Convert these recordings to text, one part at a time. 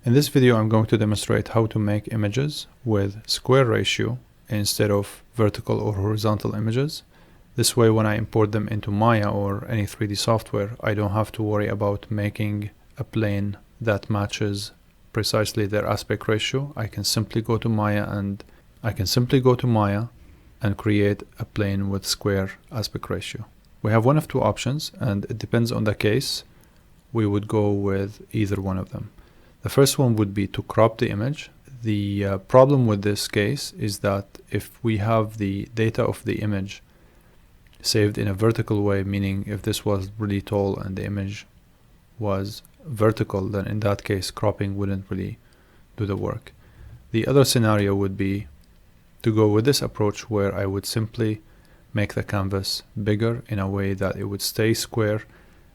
In this video, I'm going to demonstrate how to make images with square ratio instead of vertical or horizontal images. This way, when I import them into Maya or any 3D software, I don't have to worry about making a plane that matches precisely their aspect ratio. I can simply go to Maya and create a plane with square aspect ratio. We have one of two options, and it depends on the case. We would go with either one of them. The first one would be to crop the image. The problem with this case is that if we have the data of the image saved in a vertical way, meaning if this was really tall and the image was vertical, then in that case cropping wouldn't really do the work. The other scenario would be to go with this approach, where I would simply make the canvas bigger in a way that it would stay square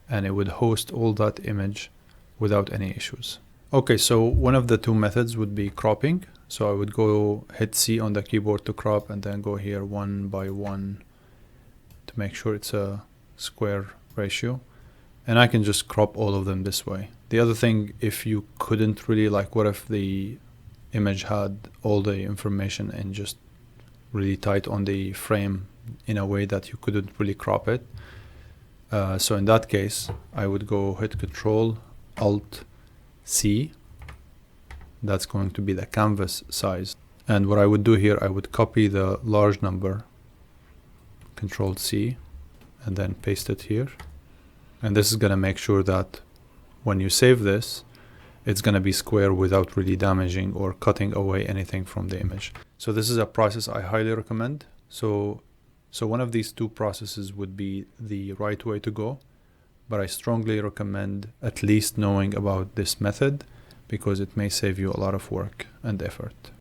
and it would host all that image without any issues. Okay, so one of the two methods would be cropping. So I would go hit C on the keyboard to crop, and then go here one by one to make sure it's a square ratio. And I can just crop all of them this way. The other thing, if you couldn't really, like, what if the image had all the information and just really tight on the frame in a way that you couldn't really crop it? So in that case, I would go hit Control Alt C. That's going to be the canvas size. And what I would do here, I would copy the large number, Control C, and then paste it here. And this is going to make sure that when you save this, it's going to be square without really damaging or cutting away anything from the image. So this is a process I highly recommend. So one of these two processes would be the right way to go, but I strongly recommend at least knowing about this method, because it may save you a lot of work and effort.